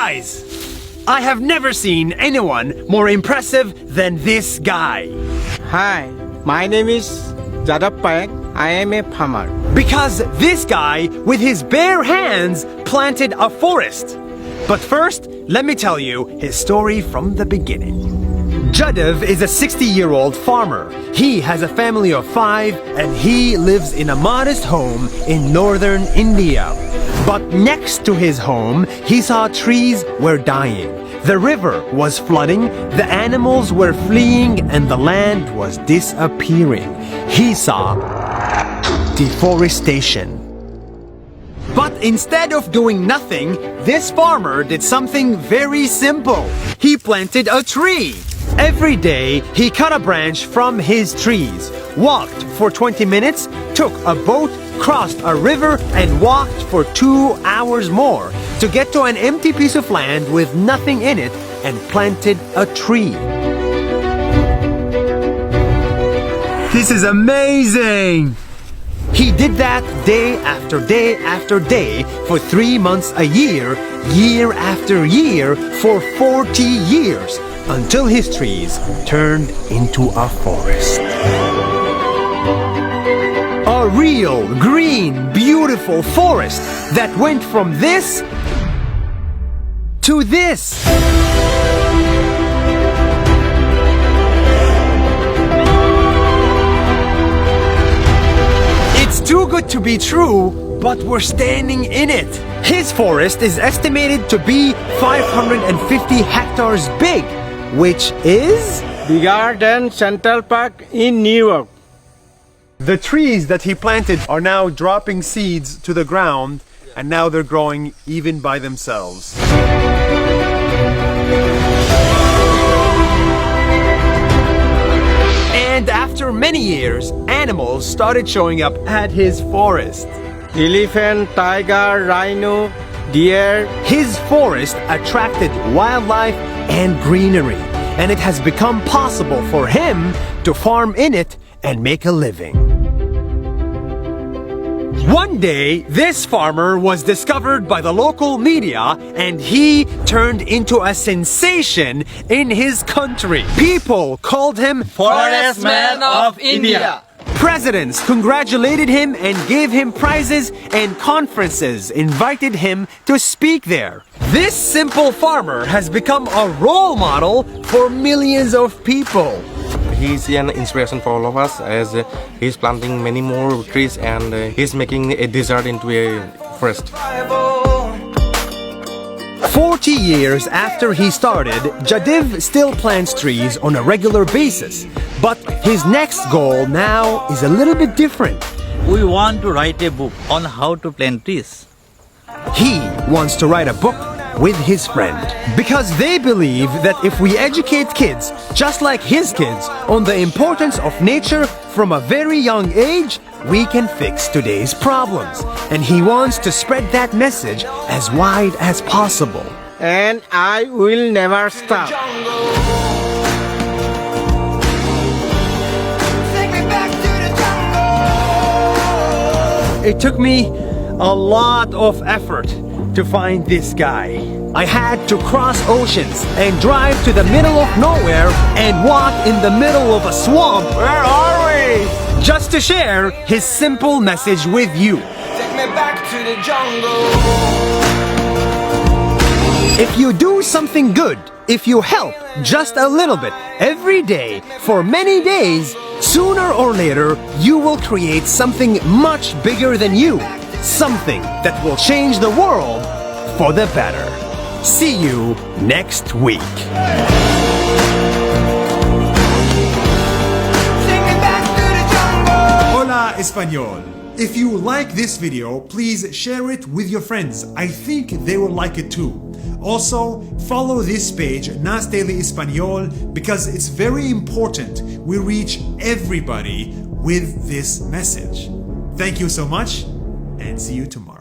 Guys, I have never seen anyone more impressive than this guy. Hi, my name is Jadav Payak. I am a farmer. Because this guy, with his bare hands, planted a forest. But first, let me tell you his story from the beginning. Jadav is a 60-year-old farmer. He has a family of 5 and he lives in a modest home in northern India. But next to his home, he saw trees were dying. The river was flooding, the animals were fleeing, and the land was disappearing. He saw deforestation. But instead of doing nothing, this farmer did something very simple. He planted a tree. Every day, he cut a branch from his trees, walked for 20 minutes, took a boat, crossed a river, and walked for 2 hours more to get to an empty piece of land with nothing in it and planted a tree. This is amazing! He did that day after day after day for 3 months a year, year after year, for 40 years, until his trees turned into a forest. A real, green, beautiful forest that went from this to this. It's too good to be true, but we're standing in it. His forest is estimated to be 550 hectares big, which is Bigger than Central Park in New York. the trees that he planted are now dropping seeds to the ground, and now they're growing even by themselves. And after many years, animals started showing up at his forest. Elephant, tiger, rhino, deer. His forest attracted wildlife and greenery, and it has become possible for him to farm in it and make a living. One day, this farmer was discovered by the local media and he turned into a sensation in his country. People called him Forest Man of India. Presidents congratulated him and gave him prizes, and conferences invited him to speak there. This simple farmer has become a role model for millions of people. He's an inspiration for all of us, as he's planting many more trees and he's making a desert into a forest. 40 years after he started, Jadav still plants trees on a regular basis. But his next goal now is a little bit different. We want to write a book on how to plant trees. He wants to write a book with his friend, because they believe that if we educate kids, just like his kids, on the importance of nature from a very young age, we can fix today's problems. And he wants to spread that message as wide as possible. And I will never stop. It took me a lot of effort to find this guy. I had to cross oceans and drive to the middle of nowhere and walk in the middle of a swamp. Where are we? Just to share his simple message with you. Take me back to the jungle. If you do something good, if you help just a little bit every day for many days, sooner or later you will create something much bigger than you. Something that will change the world for the better. See you next week. Hola Espanol. If you like this video, please share it with your friends. I think they will like it too. Also, follow this page, Nas Daily Espanol, because it's very important we reach everybody with this message. Thank you so much, and see you tomorrow.